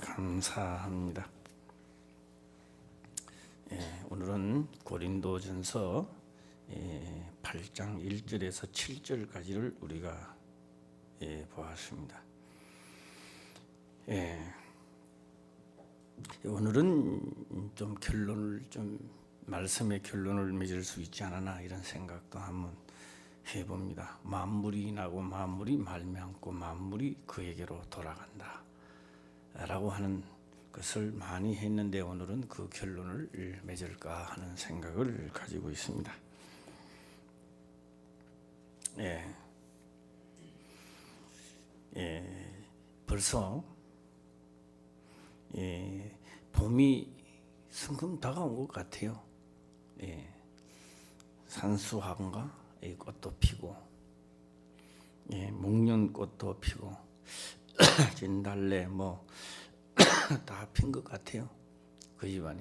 감사합니다. 오늘은 고린도전서 8장 1절에서 7절까지를 우리가 보았습니다. 오늘은 말씀의 결론을 맺을 수 있지 않았나 이런 생각도 한번 해봅니다. 만물이 나고 만물이 말미암고 만물이 그에게로 돌아간다 라고 하는 것을 많이 했는데 오늘은 그 결론을 맺을까 하는 생각을 가지고 있습니다. 벌써 봄이 성큼 다가온 것 같아요. 산수화가 꽃도 피고, 목련꽃도 피고, 진달래 다 핀 것 같아요. 그 집안이.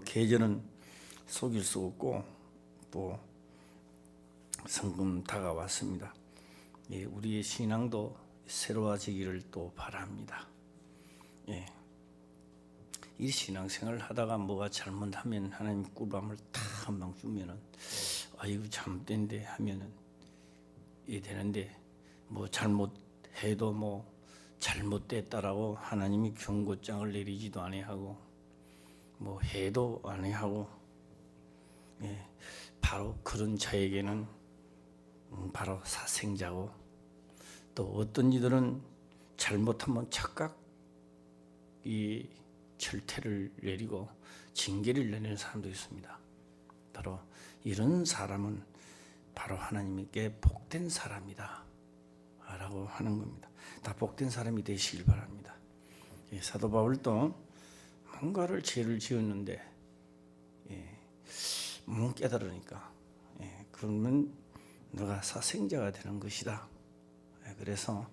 계절은 속일 수 없고 또 성금 다가왔습니다. 우리의 신앙도 새로워지기를 또 바랍니다. 이 신앙생활 하다가 뭐가 잘못하면 하나님 꿀밤을 탁 한 방 주면은 이거 잘못된데 하면은 되는데 잘못해도 잘못됐다라고 하나님이 경고장을 내리지도 아니하고 해도 아니하고 바로 그런 자에게는 바로 사생자고, 또 어떤 이들은 잘못하면 착각 이 철퇴를 내리고 징계를 내리는 사람도 있습니다. 바로 이런 사람은 바로 하나님께 복된 사람이다 라고 하는 겁니다. 다 복된 사람이 되시길 바랍니다. 사도 바울도 뭔가를 죄를 지었는데 못 깨달으니까 그러면 너가 사생자가 되는 것이다. 그래서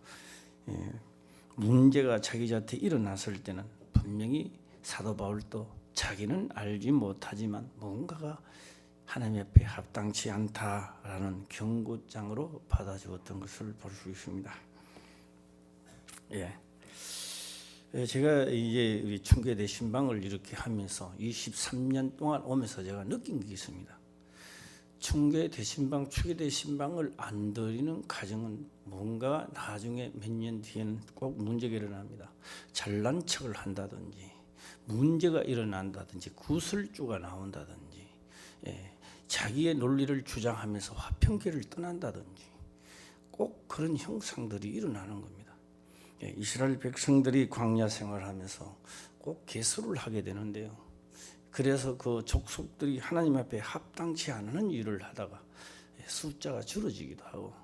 문제가 자기 자한테 일어났을 때는 분명히 사도 바울도 자기는 알지 못하지만 뭔가가 하나님 앞에 합당치 않다라는 경고장으로 받아주었던 것을 볼 수 있습니다. 제가 이제 우리 충계대 신방을 이렇게 하면서 23년 동안 오면서 제가 느낀 게 있습니다. 충계대 신방, 추계대 신방을 안 드리는 가정은 뭔가 나중에 몇 년 뒤에는 꼭 문제가 일어납니다. 잘난 척을 한다든지, 문제가 일어난다든지, 구설주가 나온다든지, 자기의 논리를 주장하면서 화평계를 떠난다든지 꼭 그런 형상들이 일어나는 겁니다. 이스라엘 백성들이 광야 생활하면서 꼭 계수를 하게 되는데요. 그래서 그 족속들이 하나님 앞에 합당치 않은 일을 하다가 숫자가 줄어지기도 하고,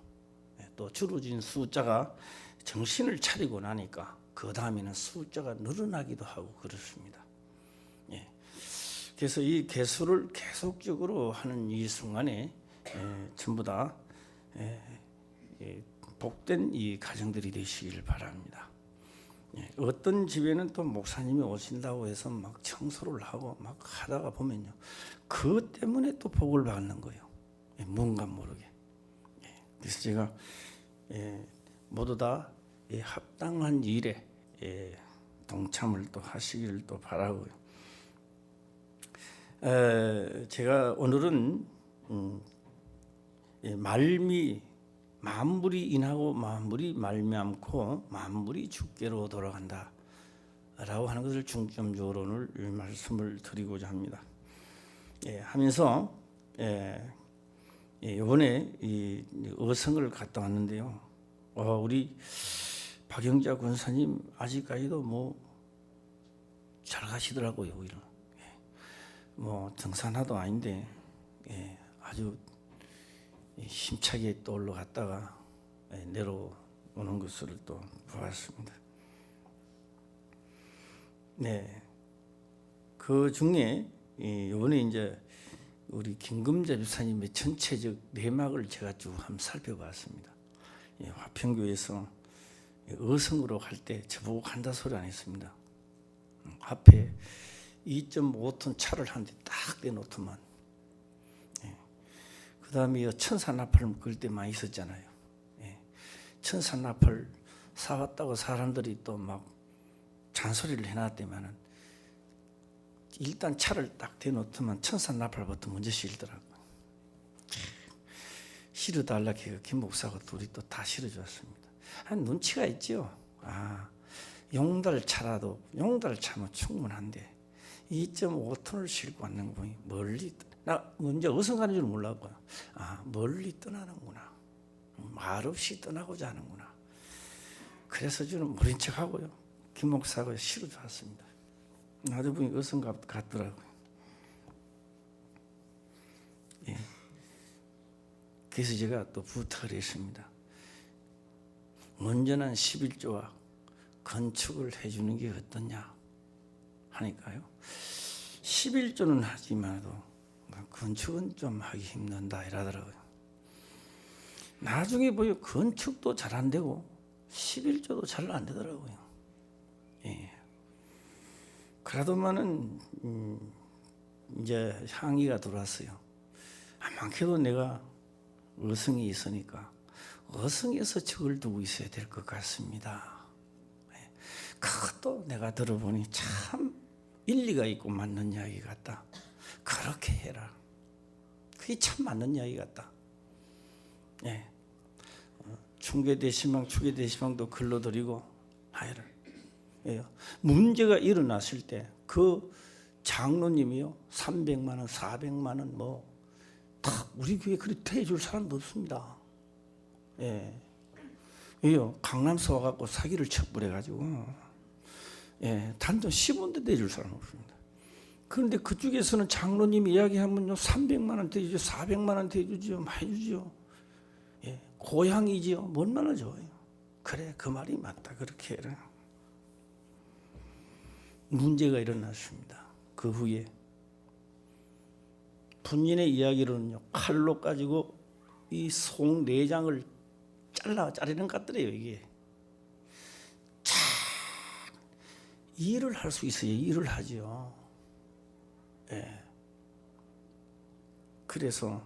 또 줄어진 숫자가 정신을 차리고 나니까 그 다음에는 숫자가 늘어나기도 하고 그렇습니다. 그래서 이 개수를 계속적으로 하는 이 순간에 전부 다 복된 이 가정들이 되시길 바랍니다. 어떤 집에는 또 목사님이 오신다고 해서 막 청소를 하고 막 하다가 보면요, 그것 때문에 또 복을 받는 거예요. 뭔가 모르게. 그래서 제가 모두 다 합당한 일에 동참을 또 하시기를 또 바라고요. 제가 오늘은 만물이 인하고 만물이 말미암고 만물이 주께로 돌아간다 라고 하는 것을 중점적으로 오늘 말씀을 드리고자 합니다. 하면서 이번에 이 어성을 갔다 왔는데요, 우리 박영자 권사님 아직까지도 잘 가시더라고요. 등산화도 아닌데 아주 힘차게 또 올라갔다가 내려오는 것을 또 보았습니다. 그 중에 이번에 이제 우리 김금자 집사님의 전체적 내막을 제가 쭉 한번 살펴봤습니다. 화평교에서 어성으로 갈 때 저보고 간다 소리 안 했습니다. 앞에 2.5톤 차를 한 대 딱 대놓더만. 그 다음에 천사나팔을 끌 때 많이 있었잖아요. 천산나팔 사왔다고 사람들이 또 막 잔소리를 해놨다면은 일단 차를 딱 대놓더만 천산나팔부터 먼저 실더라고요. 실어달라고 해서 김 목사하고 둘이 또 다 실어주었습니다. 한 눈치가 있죠. 용달 차라도 용달 차면 충분한데 2.5톤을 싣고 왔는 분이 멀리 나 먼저 어디서 가는 줄 몰랐고요. 멀리 떠나는구나. 말없이 떠나고자 하는구나. 그래서 저는 모른 척하고요. 김 목사하고 실어주었습니다. 나도 보니 어디서 갔더라고요. 예. 그래서 제가 또 부탁을 했습니다. 먼저는 11조와 건축을 해주는 게 어떠냐 하니까요. 11조는 하지만도 건축은 좀 하기 힘든다 이러더라고요. 나중에 보여 건축도 잘 안 되고 11조도 잘 안 되더라고요. 예. 그러더만은 이제 항의가 들어왔어요. 많게도 내가 어성이 있으니까 어성에서 적을 두고 있어야 될 것 같습니다. 그것도 내가 들어보니 참 일리가 있고 맞는 이야기 같다. 그렇게 해라. 그게 참 맞는 이야기 같다. 예. 충계대신방, 추계대신방도 글러드리고 하여를. 예. 문제가 일어났을 때 그 장로님이요 300만 원, 400만 원 뭐 다 우리 교회 그렇게 해줄 사람도 없습니다. 예. 왜요? 강남서 와갖고 사기를 쳐버려가지고 예, 단돈 10원도 내줄 사람 없습니다. 그런데 그쪽에서는 장로님이 이야기하면요 300만 원 대주죠, 400만 원 대주죠, 많이 주죠. 예, 고향이지요. 얼마나 좋아요. 그래, 그 말이 맞다. 그렇게 해라. 문제가 일어났습니다. 그 후에 분인의 이야기로는요 칼로 가지고 이 속 내장을 자르는 것 같더래요. 이게 참 일을 할 수 있어요. 일을 하죠. 예. 그래서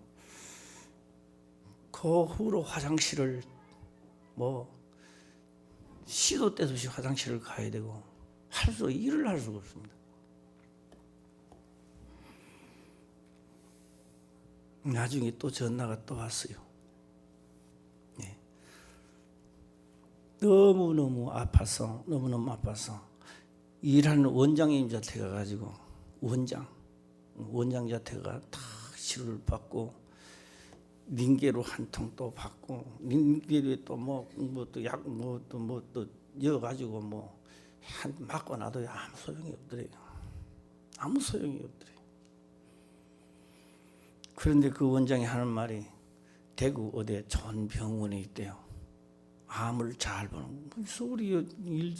그 후로 화장실을 뭐 시도 때도 없이 화장실을 가야 되고 일을 할 수가 없습니다. 나중에 또 전화가 또 왔어요. 네. 너무너무 아파서 일하는 원장님 자태 가가지고 원장 자태가 다 치료를 받고 링게로 한 통 또 받고 링게로에 또 또 이어가지고 한 맞고 나도 아무 소용이 없더래요. 아무 소용이 없더래요. 그런데 그 원장이 하는 말이 대구 어디에 좋은 병원에 있대요. 암을 잘 보는. 우리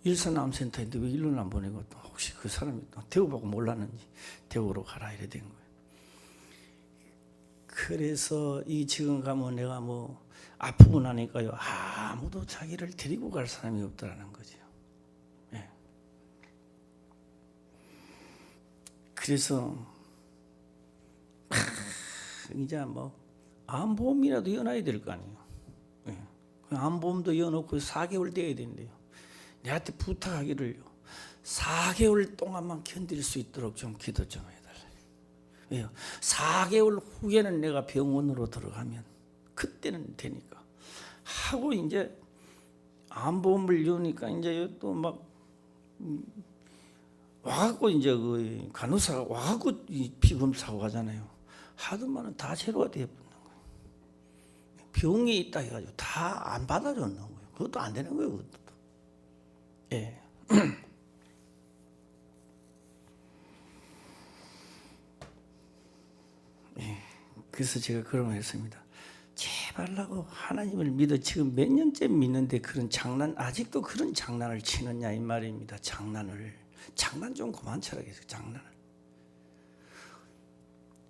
일산암센터인데 왜 일로 안 보내고 또 혹시 그 사람이 또 대구 보고 몰랐는지 대구로 가라 이래 된 거예요. 그래서 이 지금 가면 내가 아프고 나니까요 아무도 자기를 데리고 갈 사람이 없더라는 거죠. 예. 그래서 이제 암보험이라도 여놔야 될 거 아니에요. 예. 암보험도 여놓고 4개월 돼야 된대요. 내한테 부탁하기를요 4개월 동안만 견딜 수 있도록 좀 기도 좀 해달래요. 왜요? 4개월 후에는 내가 병원으로 들어가면 그때는 되니까 하고 이제 암보험을 여니까 이제 또 와갖고 이제 그 간호사가 와갖고 피검사하고 가잖아요. 하더만은 다 제로가 되어버리는 거예요. 병이 있다 해가지고 다 안 받아줬는 거예요. 그것도 안 되는 거예요. 그것도. 예. 예. 그래서 제가 그런 말 했습니다. 제발라고 하나님을 믿어. 지금 몇 년째 믿는데 아직도 그런 장난을 치느냐 이 말입니다. 장난 좀 그만 쳐라 계속 장난을.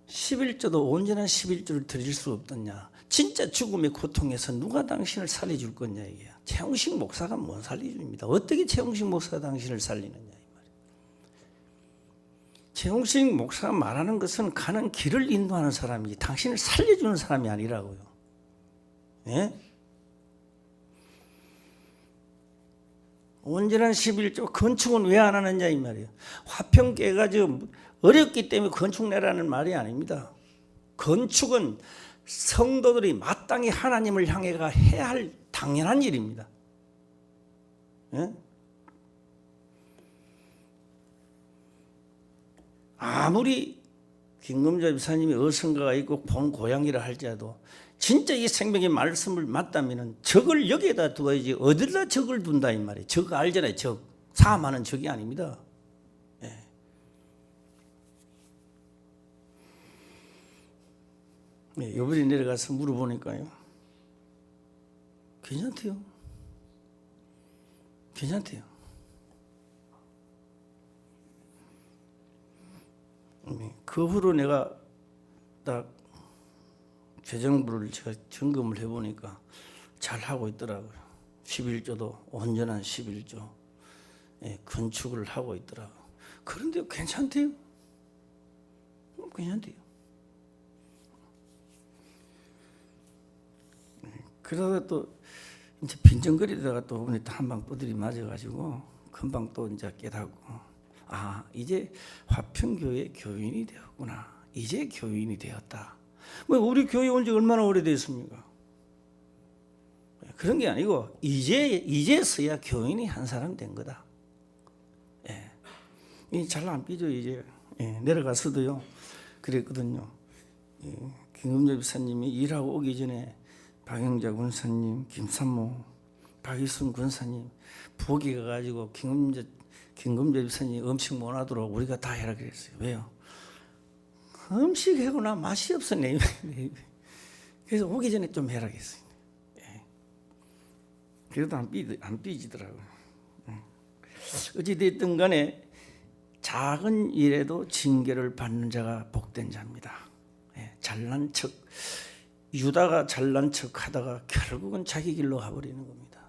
11조도 온전한 11조를 드릴 수 없더냐. 진짜 죽음의 고통에서 누가 당신을 살려줄 거냐 이게. 최홍식 목사가 못 살려줍니다. 어떻게 최홍식 목사가 당신을 살리느냐 이 말이에요. 최홍식 목사가 말하는 것은 가는 길을 인도하는 사람이지 당신을 살려주는 사람이 아니라고요. 예? 온전한 11조. 건축은 왜 안 하느냐 이 말이에요. 화평 깨가지고 어렵기 때문에 건축 내라는 말이 아닙니다. 건축은 성도들이 마땅히 하나님을 향해가 해야 할 당연한 일입니다. 예? 아무리 김금자 집사님이 어선가가 있고 본 고향이라 할지라도 진짜 이 생명의 말씀을 맞다면 적을 여기에다 두어야지 어디다 적을 둔다 이 말이에요. 적 알잖아요. 적. 사함하는 적이 아닙니다. 예. 네, 이번에 내려가서 물어보니까요. 괜찮대요. 괜찮대요. 그 후로 내가 딱 재정부를 제가 점검을 해보니까 잘 하고 있더라고요. 11조도 온전한 11조 건축을 하고 있더라고요. 그런데 괜찮대요. 괜찮대요. 그러다가 또 이제 빈정거리다가 또 한 방 뽀들이 맞아가지고 금방 또 이제 깨닫고 이제 화평교회 교인이 되었구나. 이제 교인이 되었다. 뭐 우리 교회 온 지 얼마나 오래됐습니까? 그런 게 아니고 이제서야 교인이 한 사람 된 거다. 잘 안 삐져 이제. 내려가서도요. 그랬거든요. 김금자 집사님이 일하고 오기 전에 박영자 군사님, 김삼모, 박희순 군사님 부엌에 가가지고 김금자 집사님 음식 못 하도록 우리가 다 해라 그랬어요. 왜요? 음식 하고나 맛이 없었네. 그래서 오기 전에 좀 해라 그랬어요. 그래도 안 삐지더라고요. 어찌됐든 간에 작은 일에도 징계를 받는 자가 복된 자입니다. 잘난 척, 유다가 잘난 척 하다가 결국은 자기 길로 가버리는 겁니다.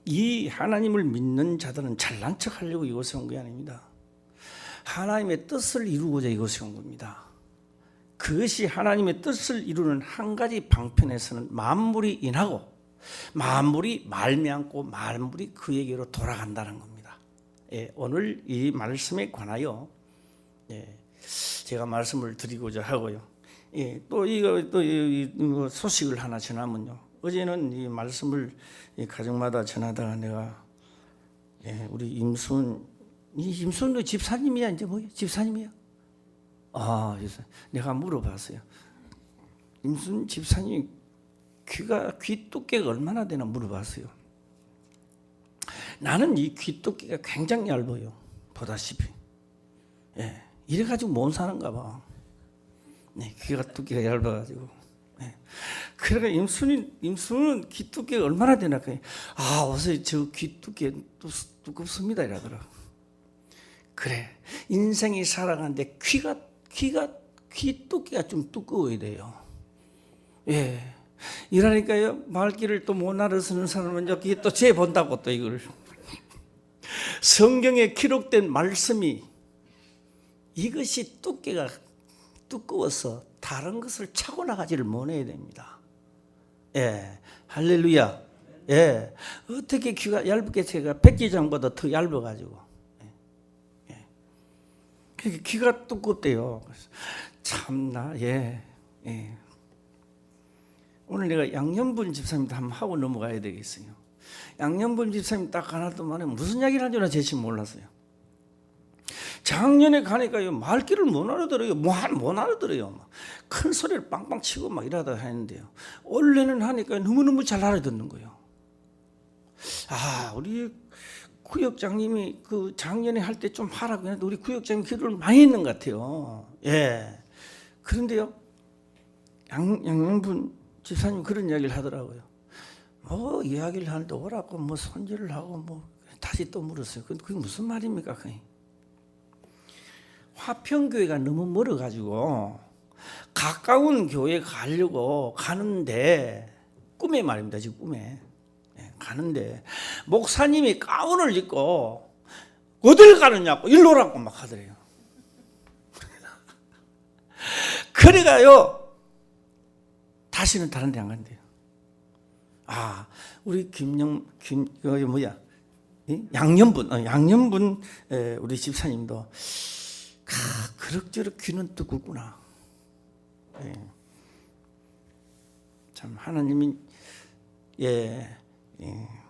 이 하나님을 믿는 자들은 잘난 척 하려고 이곳에 온 게 아닙니다. 하나님의 뜻을 이루고자 이곳에 온 겁니다. 그것이 하나님의 뜻을 이루는 한 가지 방편에서는 만물이 인하고 만물이 말미암고 만물이 그에게로 돌아간다는 겁니다. 오늘 이 말씀에 관하여 제가 말씀을 드리고자 하고요. 또 이거 소식을 하나 전하면요. 어제는 이 말씀을 가정마다 전하다가 내가 우리 임순도 집사님이야 이제 뭐야? 집사님이야? 내가 물어봤어요. 임순 집사님 귀 두께가 얼마나 되나 물어봤어요. 나는 이 귀 두께가 굉장히 얇아요. 보다시피. 이래가지고 못 사는가 봐. 귀가 두께가 얇아가지고. 그러니까 임순은 귀 두께가 얼마나 되나? 어서 저 귀 두께 두껍습니다 이러더라. 그래, 인생이 살아가는데 귀 두께가 좀 두꺼워야 돼요. 이러니까요, 말귀를 또 못 알아서는 사람은 여기 또 재본다고 또 이걸. 성경에 기록된 말씀이 이것이 두께가 두꺼워서 다른 것을 차고 나가지를 못해야 됩니다. 할렐루야. 어떻게 귀가 얇게 제가 백기장보다 더 얇아가지고. 귀가 두껍대요. 참나, 오늘 내가 양념분 집사님도 한번 하고 넘어가야 되겠어요. 양념분 집사님 딱 하나 동안에 무슨 이야기를 하는지 제시 몰랐어요. 작년에 가니까요, 말귀를 못 알아들어요. 못 알아들어요. 큰 소리를 빵빵 치고 막 이러다가 했는데요. 올해는 하니까 너무너무 잘 알아듣는 거예요. 우리 구역장님이 그 작년에 할 때 좀 하라고 했는데 우리 구역장님 기도를 많이 했는 것 같아요. 그런데요, 양명분 집사님 그런 이야기를 하더라고요. 이야기를 하는데 오라고 손질을 하고 다시 또 물었어요. 그게 무슨 말입니까? 화평교회가 너무 멀어가지고 가까운 교회 가려고 가는데 꿈에 말입니다. 지금 꿈에 가는데 목사님이 가운을 입고 어딜 가느냐고 일로 오라고 막 하더래요. 그래가요 다시는 다른 데 안 간대요. 우리 양념분 우리 집사님도 그럭저럭 귀는 뜨구나. 참 하나님이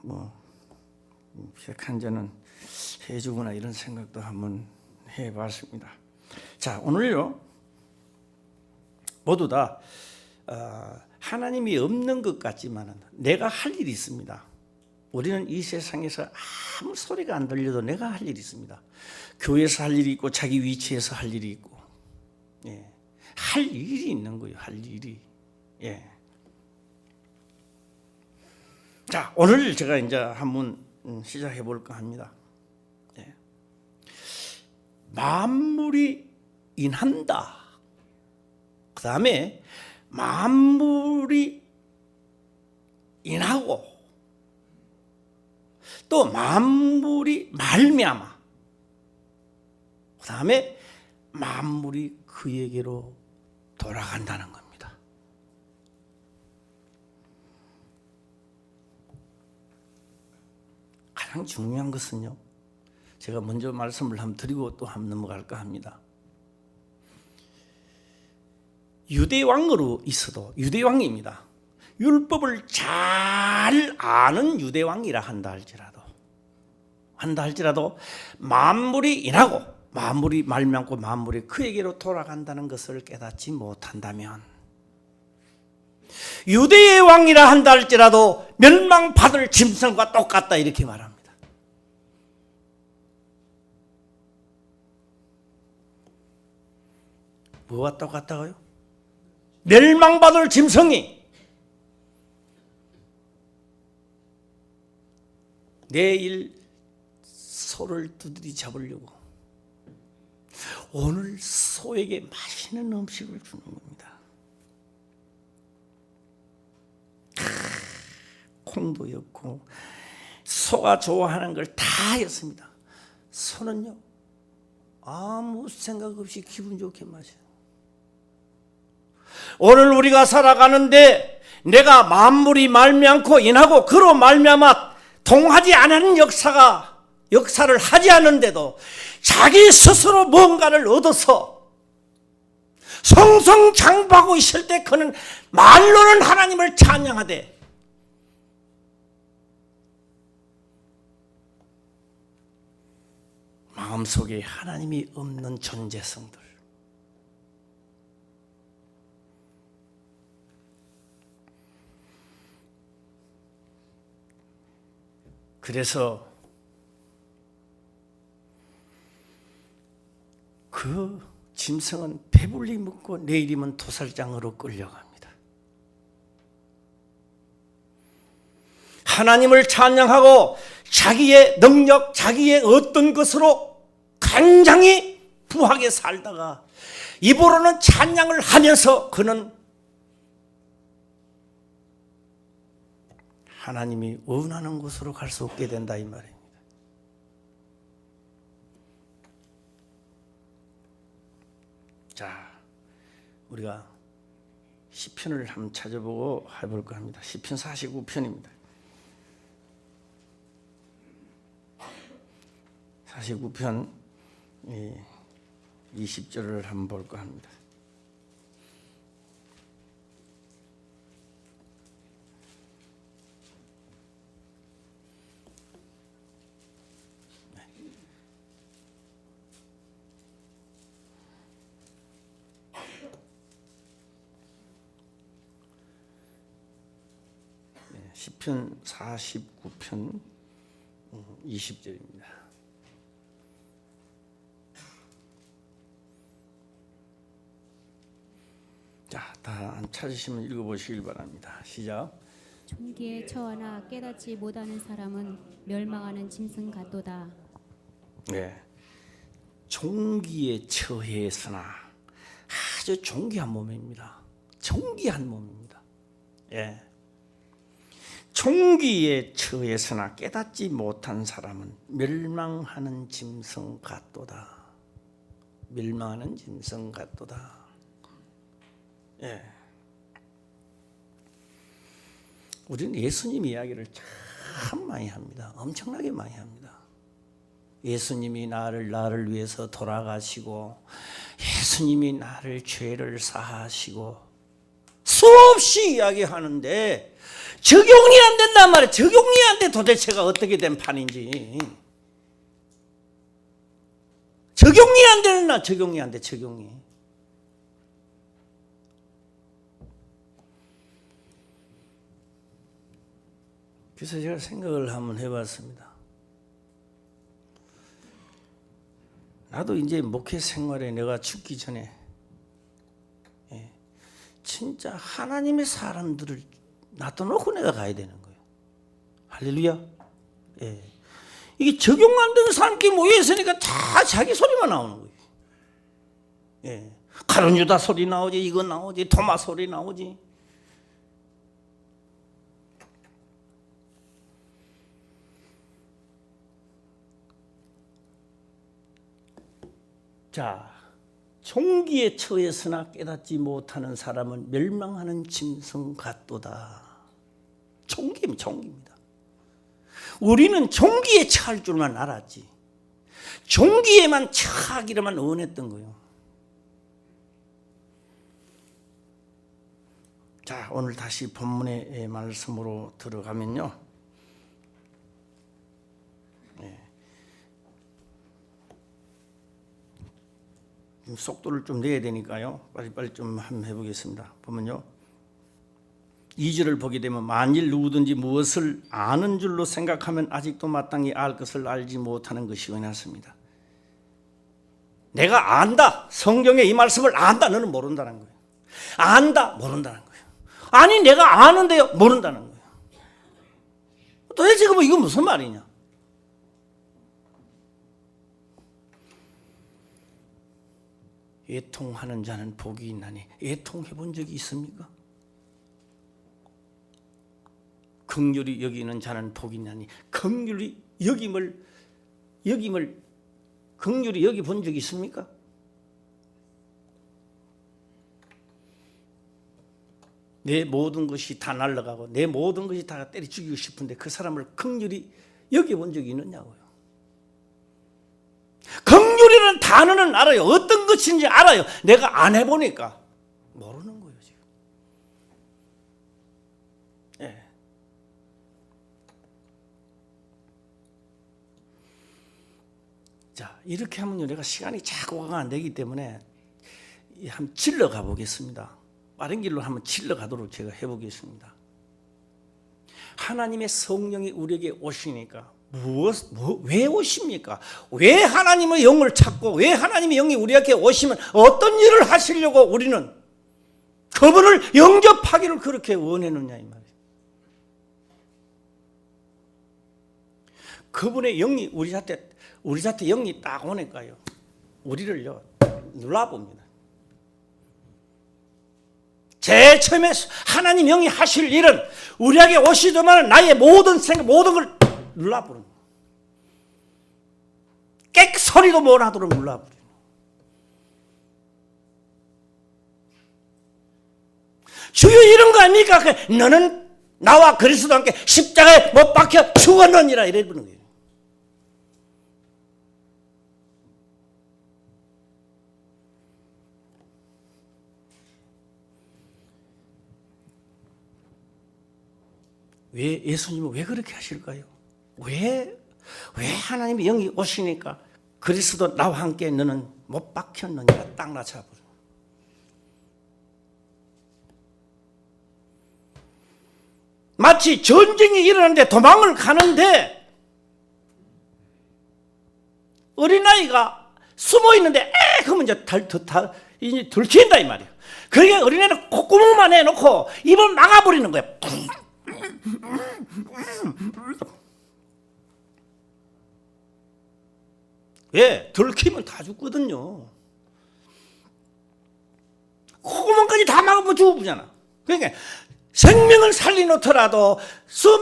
뭐 한전은 해주구나 이런 생각도 한번 해봤습니다. 자, 오늘요 모두 다 하나님이 없는 것 같지만은 내가 할 일이 있습니다. 우리는 이 세상에서 아무 소리가 안 들려도 내가 할 일이 있습니다. 교회에서 할 일이 있고 자기 위치에서 할 일이 있고, 할 일이 있는 거예요. 할 일이. 자, 오늘 제가 이제 한번 시작해 볼까 합니다. 만물이 인한다. 그 다음에 만물이 인하고 또 만물이 말미암아. 그 다음에 만물이 그에게로 돌아간다는 겁니다. 가장 중요한 것은요, 제가 먼저 말씀을 한번 드리고 또 한번 넘어갈까 합니다. 유대왕으로 있어도 유대왕입니다. 율법을 잘 아는 유대왕이라 한다 할지라도 만물이 인하고 만물이 말미암고 만물이 그에게로 돌아간다는 것을 깨닫지 못한다면 유대의 왕이라 한다 할지라도 멸망받을 짐승과 똑같다 이렇게 말합니다. 뭐가 똑같다고요? 멸망받을 짐승이 내일 소를 두드리 잡으려고 오늘 소에게 맛있는 음식을 주는 겁니다. 콩도 였고 소가 좋아하는 걸 다 였습니다. 소는요 아무 생각 없이 기분 좋게 마셔요. 오늘 우리가 살아가는데 내가 만물이 말미암고 인하고 그로 말미암아 동하지 않은 역사를 하지 않는데도 자기 스스로 뭔가를 얻어서 성성장구하고 있을 때 그는 말로는 하나님을 찬양하되 마음속에 하나님이 없는 존재성들, 그래서 그 짐승은 배불리 먹고 내일이면 도살장으로 끌려갑니다. 하나님을 찬양하고 자기의 능력, 자기의 어떤 것으로 굉장히 부하게 살다가 입으로는 찬양을 하면서 그는 하나님이 원하는 곳으로 갈 수 없게 된다 이 말입니다. 자, 우리가 시편을 한번 찾아보고 해볼까 합니다. 시편 49편입니다. 49편 20절을 한번 볼까 합니다. 시편 49편 20절입니다. 자, 다 찾으시면 읽어보시길 바랍니다. 시작. 종기에 처하나 깨닫지 못하는 사람은 멸망하는 짐승 같도다. 네, 종기에 처해서나 아주 종기한 몸입니다. 종기한 몸입니다. 예. 종기에 처해서나 깨닫지 못한 사람은 멸망하는 짐승 같도다. 멸망하는 짐승 같도다. 예. 우리는 예수님 이야기를 참 참 많이 합니다. 엄청나게 많이 합니다. 예수님이 나를 위해서 돌아가시고 예수님이 나를 죄를 사하시고 수없이 이야기하는데 적용이 안 된단 말이에요. 적용이 안 돼. 도대체가 어떻게 된 판인지. 적용이 안 되는 나 적용이 안 돼. 적용이. 그래서 제가 생각을 한번 해봤습니다. 나도 이제 목회 생활에 내가 죽기 전에 진짜 하나님의 사람들을 놔둬놓고 내가 가야 되는 거예요. 할렐루야. 이게 적용 안 되는 사람끼리 모여 있으니까 다 자기 소리만 나오는 거예요. 가룟 유다 소리 나오지, 이거 나오지, 토마 소리 나오지. 자, 종기에 처했으나 깨닫지 못하는 사람은 멸망하는 짐승 같도다. 종기입니다. 우리는 종기에 처할 줄만 알았지. 종기에만 처하기로만 원했던 거예요. 자, 오늘 다시 본문의 말씀으로 들어가면요. 속도를 좀 내야 되니까요. 빨리빨리 좀 한번 해보겠습니다. 보면요. 2절을 보게 되면 만일 누구든지 무엇을 아는 줄로 생각하면 아직도 마땅히 알 것을 알지 못하는 것이 원하습니다. 내가 안다. 성경의 이 말씀을 안다. 너는 모른다는 거예요. 안다. 모른다는 거예요. 아니 내가 아는데요. 모른다는 거예요. 도대체 뭐 이거 무슨 말이냐. 애통하는 자는 복이 있나니. 애통해 본 적이 있습니까? 긍휼히 여기는 자는 복이 있나니. 긍휼히 여김을 긍휼히 여기 본 적이 있습니까? 내 모든 것이 다 날아가고 내 모든 것이 다 때려 죽이고 싶은데 그 사람을 긍휼히 여기 본 적이 있느냐고요. 긍휼이라는 단어는 알아요. 어떤 것인지 알아요. 내가 안 해보니까 모르는 거예요 지금. 자, 이렇게 하면요, 내가 시간이 자꾸 안 되기 때문에 한번 질러 가보겠습니다. 빠른 길로 한번 질러 가도록 제가 해보겠습니다. 하나님의 성령이 우리에게 오시니까 왜 오십니까? 왜 하나님의 영을 찾고 왜 하나님의 영이 우리에게 오시면 어떤 일을 하시려고 우리는 그분을 영접하기를 그렇게 원했느냐 이 말이에요. 그분의 영이 우리 자태 영이 딱 오니까요, 우리를요 눌러봅니다. 제일 처음에 하나님 영이 하실 일은 우리에게 오시더만 나의 모든 생각 모든 걸 눌러버리는 거예요. 깨끗 소리도 못 하도록 눌러버리는 거예요. 주여 이런 거 아닙니까? 너는 나와 그리스도와 함께 십자가에 못 박혀 죽었느니라 이래버리는 거예요. 왜 예수님은 왜 그렇게 하실까요? 왜 하나님의 영이 오시니까 그리스도 나와 함께 너는 못 박혔느니라 딱 낮춰버려. 마치 전쟁이 일어나는데 도망을 가는데 어린아이가 숨어 있는데 그러면 이제 들킨다 이 말이에요. 그게 어린애는 콧구멍만 해놓고 입을 막아버리는 거예요. 왜? 들키면 다 죽거든요. 콧구멍까지 다 막으면 죽어보잖아. 그러니까 생명을 살리놓더라도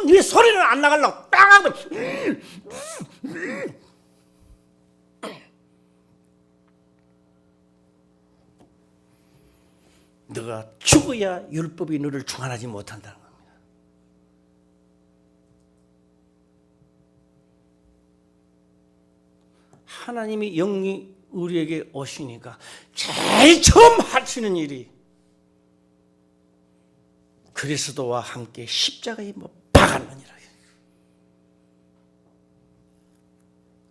네 소리는 안 나가려고 빵 하면 너가 죽어야 율법이 너를 중환하지 못한다는 겁니다. 하나님의 영이 우리에게 오시니까 제일 처음 하시는 일이 그리스도와 함께 십자가에 못 박았느니라.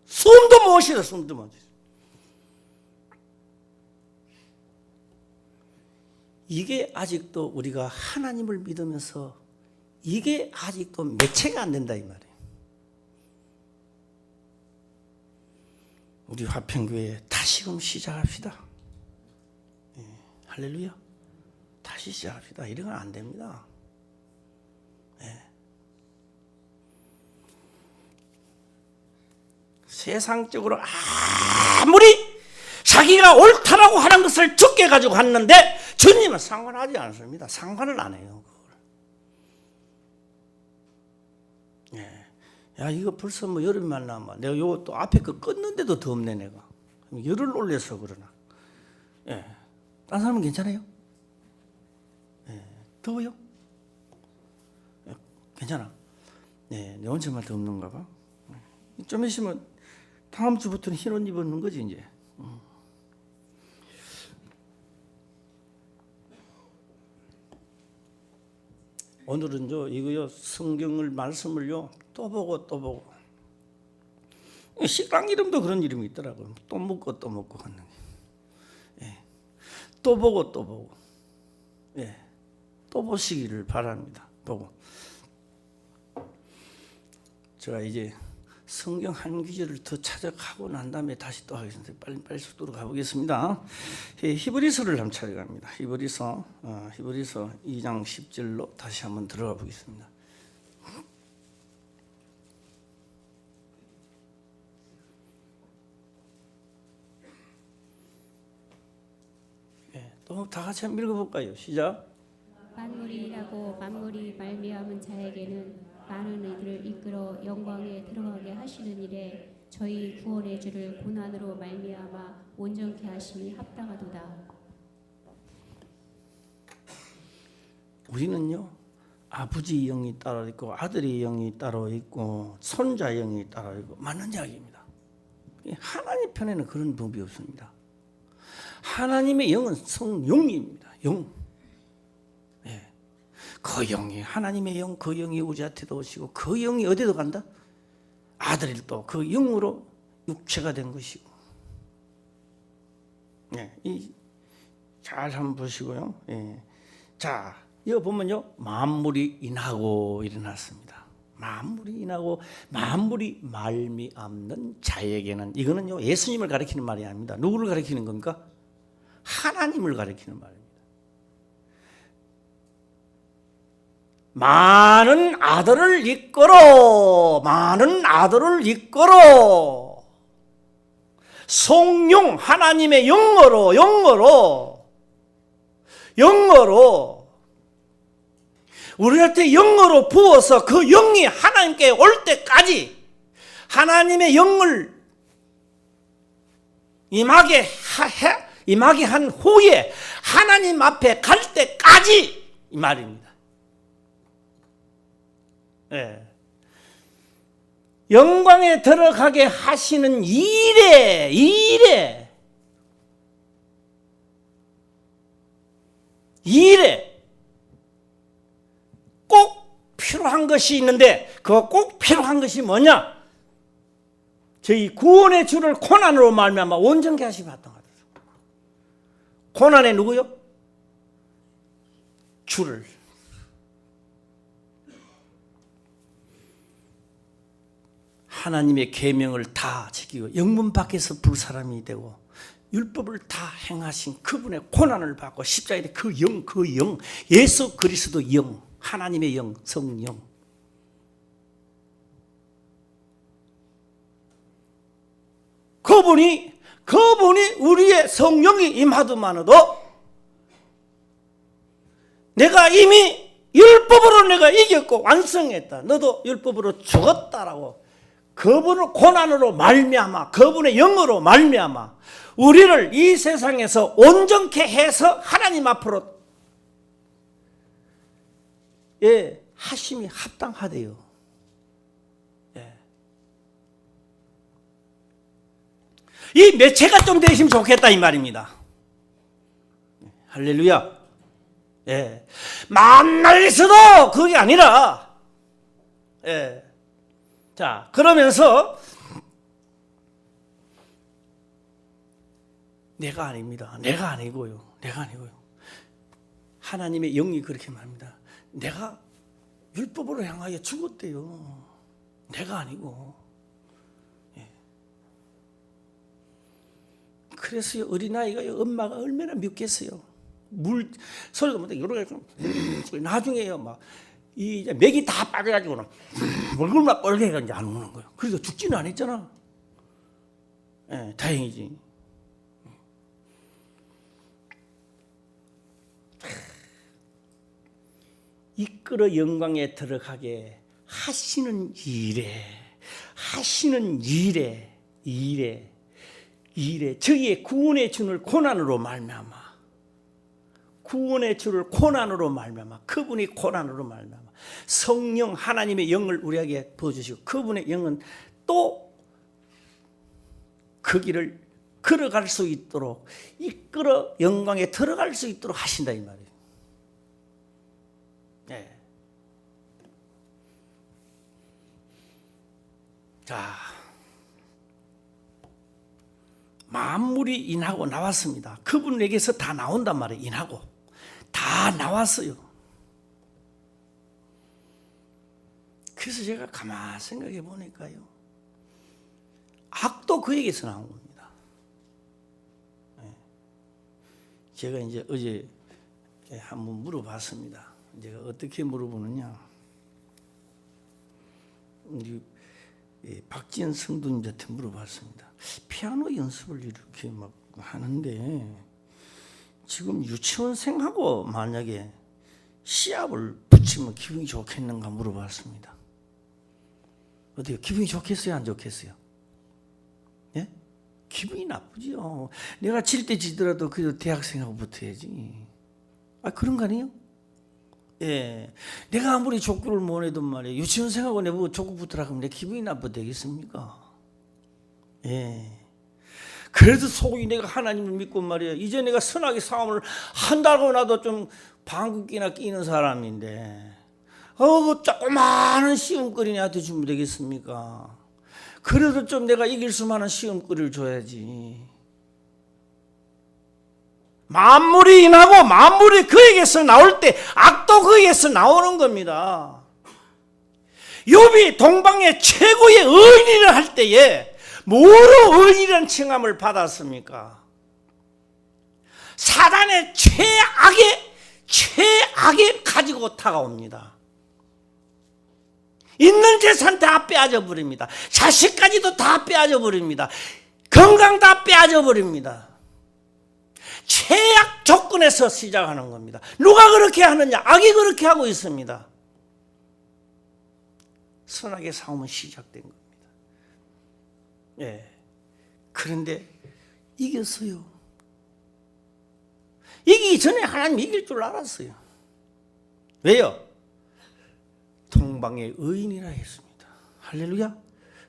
숨도 못 쉬다, 숨도 못 쉬다. 이게 아직도 우리가 하나님을 믿으면서 이게 아직도 매체가 안 된다 이 말이에요. 우리 화평교회 다시금 시작합시다. 예, 할렐루야. 다시 시작합시다. 이런 건 안 됩니다. 예. 세상적으로 아무리 자기가 옳다라고 하는 것을 죽게 가지고 갔는데 주님은 상관하지 않습니다. 상관을 안 해요. 예. 야, 이거 벌써 뭐 여름이 만나면 내가 요거 또 앞에 거 끊는데도 더 없네 내가. 열을 올려서 그러나. 예. 딴 사람은 괜찮아요? 예. 더워요? 예. 괜찮아. 네, 내 혼자만 더 없는가 봐. 좀 있으면 다음 주부터는 흰 옷 입는 거지 이제. 오늘은 이거요 성경을 말씀을요 또 보고 또 보고 식당 이름도 그런 이름이 있더라고요. 또 먹고 또 먹고 하는 게. 예. 또 보고 또 보고. 예. 또 보시기를 바랍니다. 보고. 제가 이제 성경 한 구절을 더 찾아가고 난 다음에 다시 또 하겠습니다. 빨리 속도로 가보겠습니다. 히브리서를 한번 찾아갑니다. 히브리서 2장 10절로 다시 한번 들어가 보겠습니다. 또 다 같이 한번 읽어볼까요? 시작. 만물이 일하고 만물이 말미암은 자에게는 많은 이들을 이끌어 영광에 들어가게 하시는 일에 저희 구원의 주를 고난으로 말미암아 온전케 하심이 합당하도다. 우리는요 아버지 영이 따로 있고 아들의 영이 따로 있고 손자 영이 따로 있고 맞는 이야기입니다. 하나님 편에는 그런 법이 없습니다. 하나님의 영은 성령입니다. 영. 예. 그 영이 하나님의 영, 그 영이 우리한테도 오시고 그 영이 어디도 간다? 아들이 또 그 영으로 육체가 된 것이고. 예. 잘 한번 보시고요. 예. 자, 이거 보면요 만물이 인하고 일어났습니다. 만물이 인하고 만물이 말미암는 자에게는 이거는요 예수님을 가리키는 말이 아닙니다. 누구를 가리키는 겁니까? 하나님을 가리키는 말입니다. 많은 아들을 이끌어 성령 하나님의 영어로 우리한테 영어로 부어서 그 영이 하나님께 올 때까지 하나님의 영을 임하게 한 후에 하나님 앞에 갈 때까지 이 말입니다. 예. 영광에 들어가게 하시는 일에 꼭 필요한 것이 있는데 그 꼭 필요한 것이 뭐냐? 저희 구원의 주를 고난으로 말미암아 온전케 하시기 합당하다. 고난에 누구요? 주를. 하나님의 계명을 다 지키고 영문 밖에서 불 사람이 되고 율법을 다 행하신 그분의 고난을 받고 십자가에 그 영 예수 그리스도 영 하나님의 영 성령 그분이 우리의 성령이 임하더만도 내가 이미 율법으로 내가 이겼고 완성했다. 너도 율법으로 죽었다라고 그분을 고난으로 말미암아 그분의 영으로 말미암아 우리를 이 세상에서 온전케 해서 하나님 앞으로 하심이 합당하대요. 예. 이 매체가 좀 되시면 좋겠다 이 말입니다. 할렐루야. 예. 만날 있어도 그게 아니라, 예. 자, 그러면서 내가 아닙니다. 내가 아니고요. 내가 아니고요. 하나님의 영이 그렇게 말합니다. 내가 율법으로 향하여 죽었대요. 내가 아니고. 예. 그래서 어린아이가 엄마가 얼마나 밉겠어요. 물 소리가 못 이렇게 나중에요 막 이 맥이 다 빠져가지고는 얼굴만 빨개가 이제 안 우는 거예요. 그래서 죽지는 않았잖아. 예, 다행이지. 이끌어 영광에 들어가게 하시는 일에 저희의 구원의 주를 고난으로 말미암아 구원의 주를 고난으로 말미암아 그분이 고난으로 말미암아 성령 하나님의 영을 우리에게 부어주시고 그분의 영은 또 그 길을 걸어갈 수 있도록 이끌어 영광에 들어갈 수 있도록 하신다 이 말이에요. 네. 자, 만물이 인하고 나왔습니다. 그분에게서 다 나온단 말이에요. 인하고 다 나왔어요. 그래서 제가 가만히 생각해 보니까요, 악도 그에게서 나온 겁니다. 네. 제가 이제 어제 한번 물어봤습니다. 제가 어떻게 물어보느냐, 우리 박지연 성도님한테 물어봤습니다. 피아노 연습을 이렇게 막 하는데 지금 유치원생하고 만약에 시합을 붙이면 기분이 좋겠는가 물어봤습니다. 어때요? 기분이 좋겠어요? 안 좋겠어요? 예? 기분이 나쁘죠. 내가 질 때 지더라도 그래도 대학생하고 붙어야지. 아, 그런 거 아니에요? 예. 내가 아무리 족구를 못 해도 말이에요. 유치원생하고 내보고 족구 붙으라고 하면 내 기분이 나빠 되겠습니까? 예. 그래도 속이 내가 하나님을 믿고 말이에요. 이제 내가 선하게 싸움을 한다고 나도 좀 방귀끼나 끼는 사람인데, 조그마한 시험거리 나한테 주면 되겠습니까? 그래도 좀 내가 이길 수만한 시험거리를 줘야지. 만물이 인하고 만물이 그에게서 나올 때 악도 그에게서 나오는 겁니다. 욥이 동방의 최고의 의인이라 할 때에 뭐로 의인이라는 칭함을 받았습니까? 사단의 최악의 가지고 다가옵니다. 있는 재산 다 빼앗아 버립니다. 자식까지도 다 빼앗아 버립니다. 건강 다 빼앗아 버립니다. 최악 조건에서 시작하는 겁니다. 누가 그렇게 하느냐? 악이 그렇게 하고 있습니다. 선하게 싸움은 시작된 겁니다. 예. 그런데 이겼어요. 이기기 전에 하나님 이길 줄 알았어요. 왜요? 동방의 의인이라 했습니다. 할렐루야.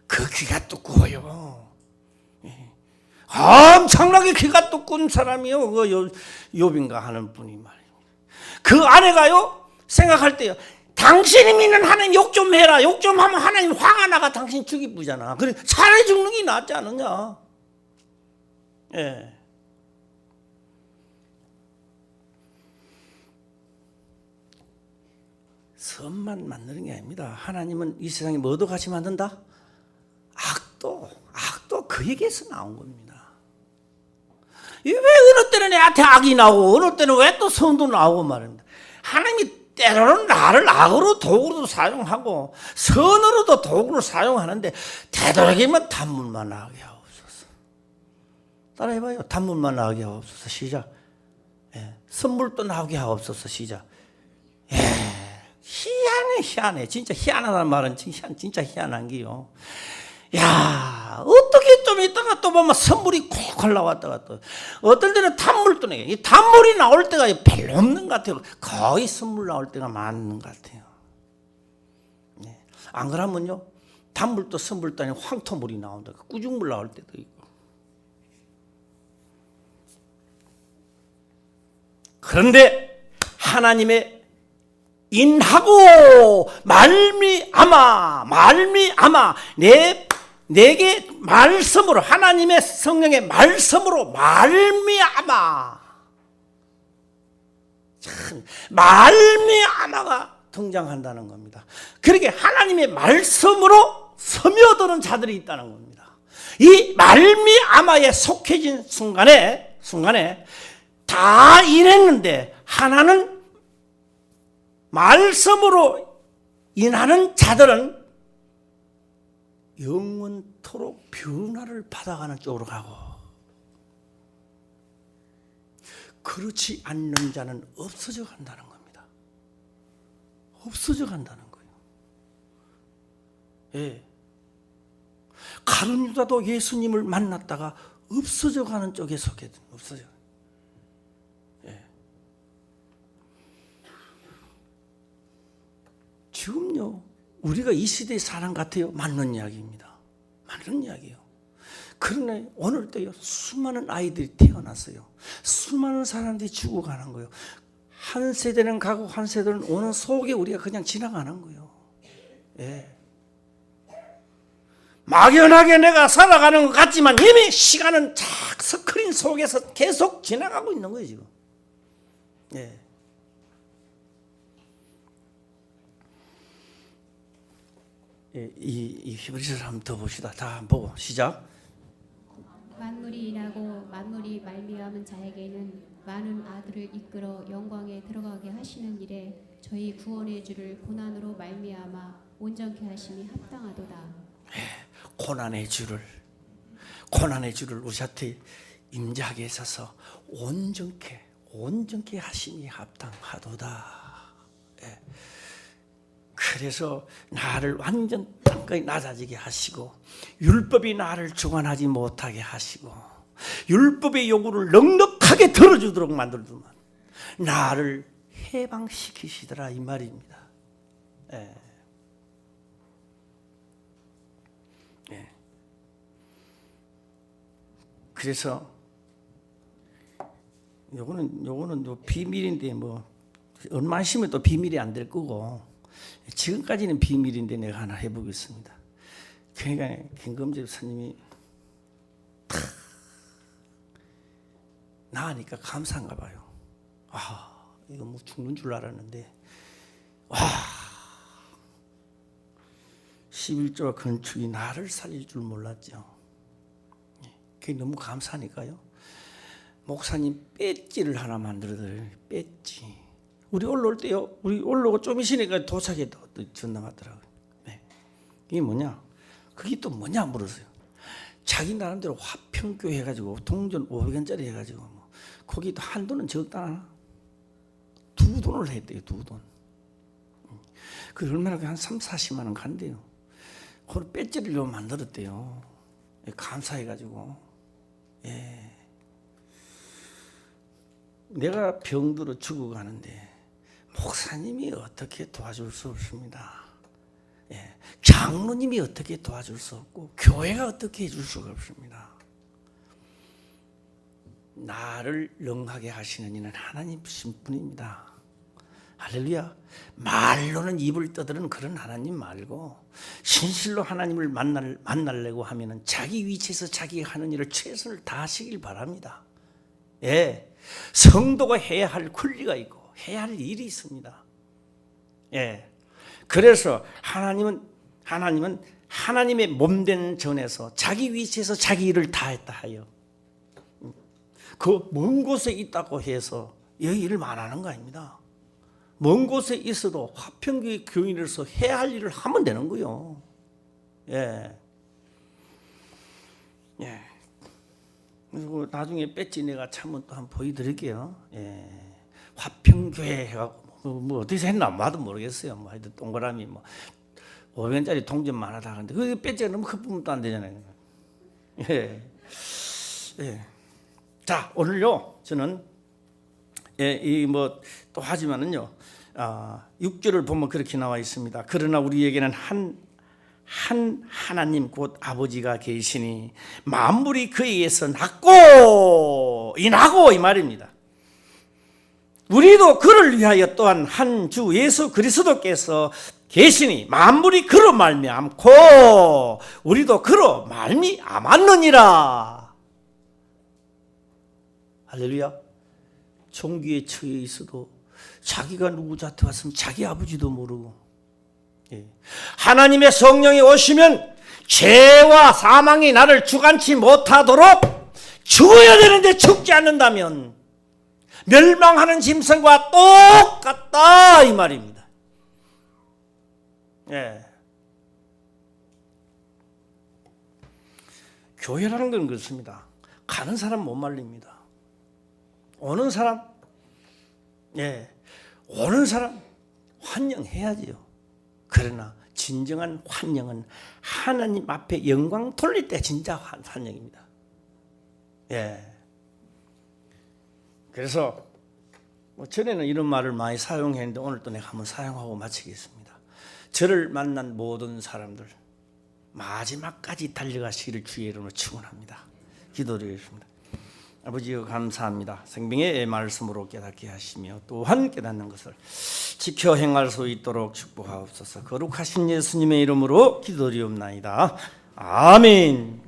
그 귀가 두꺼워요. 예. 엄청나게 귀가 두꺼운 사람이요. 그 욥인가 하는 분이 말입니다. 그 아내가요, 생각할 때요, 당신이 믿는 하나님 욕 좀 해라. 욕 좀 하면 하나님 화가 나가 당신 죽이쁘잖아. 그래, 차라리 죽는 게 낫지 않느냐. 예. 선만 만드는 게 아닙니다. 하나님은 이 세상에 뭐도 같이 만든다? 악도 그에게서 나온 겁니다. 왜 어느 때는 내한테 악이 나오고 어느 때는 왜 또 선도 나오고 말입니다. 하나님이 때로는 나를 악으로 도구로 사용하고 선으로도 도구로 사용하는데 되도록이면 단물만 나오게 하옵소서. 따라해봐요. 단물만 나오게 하옵소서. 시작. 예. 선물도 나오게 하옵소서. 시작. 예. 희한해. 진짜 희한하다는 말은 진짜 희한한 게요. 야, 어떻게 좀 있다가 또 보면 선물이 콕 올라왔다가 또 어떤 데는 단물도 내요. 이 단물이 나올 때가 별로 없는 것 같아요. 거의 선물 나올 때가 많은 것 같아요. 네. 안 그러면요, 단물도 선물도 아니고 황토물이 나온다. 꾸중물 나올 때도 있고. 그런데 하나님의 인하고 말미암아 내게 말씀으로, 하나님의 성령의 말씀으로 말미암아, 참 말미암아가 등장한다는 겁니다. 그렇게 하나님의 말씀으로 스며드는 자들이 있다는 겁니다. 이 말미암아에 속해진 순간에 다 인했는데, 하나는 말씀으로 인하는 자들은 영원토록 변화를 받아가는 쪽으로 가고, 그렇지 않는 자는 없어져 간다는 겁니다. 없어져 간다는 거예요. 예. 가룟 유다도 예수님을 만났다가 없어져 가는 쪽에 속해 없어져. 예. 지금요, 우리가 이 시대의 사람 같아요? 맞는 이야기입니다. 맞는 이야기예요. 그러나 오늘 때요, 수많은 아이들이 태어났어요. 수많은 사람들이 죽어가는 거예요. 한 세대는 가고 한 세대는 오는 속에 우리가 그냥 지나가는 거예요. 예. 막연하게 내가 살아가는 것 같지만 이미 시간은 쫙 스크린 속에서 계속 지나가고 있는 거예요, 지금. 예. 이 히브리서를 한번 더 봅시다. 다 보고 시작. 만물이 일하고 만물이 말미암은 자에게는 많은 아들을 이끌어 영광에 들어가게 하시는 일에 저희 구원의 주를 고난으로 말미암아 온전케 하심이 합당하도다. 고난의 주를 우리한테 임재하게 하셔서 온전케 하심이 합당하도다. 예. 그래서 나를 완전 땅까지 낮아지게 하시고, 율법이 나를 주관하지 못하게 하시고, 율법의 요구를 넉넉하게 들어주도록 만들더만 나를 해방시키시더라, 이 말입니다. 예. 예. 그래서 요거는 비밀인데, 뭐 얼마 있으면 또 비밀이 안 될 거고, 지금까지는 비밀인데 내가 하나 해보겠습니다. 그러니까 김금재 스님이 나으니까 감사한가 봐요. 이거 뭐 죽는 줄 알았는데, 11조와 건축이 나를 살릴 줄 몰랐죠. 그게 너무 감사하니까요. 목사님 배지를 하나 만들어드려요. 배지. 우리 올라올 때요, 우리 올라오고 좀 있으니까 도착에 또 전남하더라고요. 네. 이게 뭐냐? 그게 또 뭐냐 물었어요. 자기 나름대로 화평교회 해가지고 동전 500원짜리 해가지고 뭐 거기 또 한도는 적다. 2돈을 했대요. 2돈. 그 얼마나 한 3, 40만 원 간대요. 그걸 배지를 요 만들었대요. 감사해가지고. 예. 내가 병들어 죽어가는데 목사님이 어떻게 도와줄 수 없습니다. 예. 장로님이 어떻게 도와줄 수 없고, 교회가 어떻게 해줄 수가 없습니다. 나를 능하게 하시는 이는 하나님이신 분입니다. 할렐루야. 말로는 입을 떠드는 그런 하나님 말고, 진실로 하나님을 만나려고 하면은 자기 위치에서 자기가 하는 일을 최선을 다하시길 바랍니다. 예. 성도가 해야 할 권리가 있고 해야 할 일이 있습니다. 예. 그래서 하나님은 하나님의 몸된 전에서 자기 위치에서 자기 일을 다했다 하여, 그 먼 곳에 있다고 해서 여기 일을 안 하는 거 아닙니다. 먼 곳에 있어도 화평교회 교인으로서 해야 할 일을 하면 되는 거예요. 예. 예. 그리고 나중에 배지 내가 참은 또 한번 보여드릴게요. 예. 화평교회 해갖고 뭐 어디서 했나 나도 모르겠어요. 뭐 하여튼 동그라미 뭐 500원짜리 동전만 하다 하는데 그 배지가 너무 크면 또 안 되잖아요. 예. 예. 자, 오늘요 저는 이 뭐 또 하지만은요 6절을 보면 그렇게 나와 있습니다. 그러나 우리에게는 한 하나님 곧 아버지가 계시니 만물이 그에 의해서 났고 인하고 이 말입니다. 우리도 그를 위하여 또한 한 주 예수 그리스도께서 계시니 만물이 그로 말미암고 우리도 그로 말미암았느니라. 할렐루야. 종기에 처해 있어도 자기가 누구 자태 왔으면 자기 아버지도 모르고, 하나님의 성령이 오시면 죄와 사망이 나를 주관치 못하도록 죽어야 되는데 죽지 않는다면 멸망하는 짐승과 똑같다 이 말입니다. 교회라는 건 그렇습니다. 가는 사람 못 말립니다. 오는 사람, 오는 사람 환영해야지요. 그러나 진정한 환영은 하나님 앞에 영광 돌릴 때 진짜 환영입니다. 그래서 전에는 이런 말을 많이 사용했는데 오늘 또 내가 한번 사용하고 마치겠습니다. 저를 만난 모든 사람들 마지막까지 달려가시기를 주의 이름으로 축원합니다. 기도드리겠습니다. 아버지여 감사합니다. 생명의 말씀으로 깨닫게 하시며 또한 깨닫는 것을 지켜 행할 수 있도록 축복하옵소서. 거룩하신 예수님의 이름으로 기도드리옵나이다. 아멘.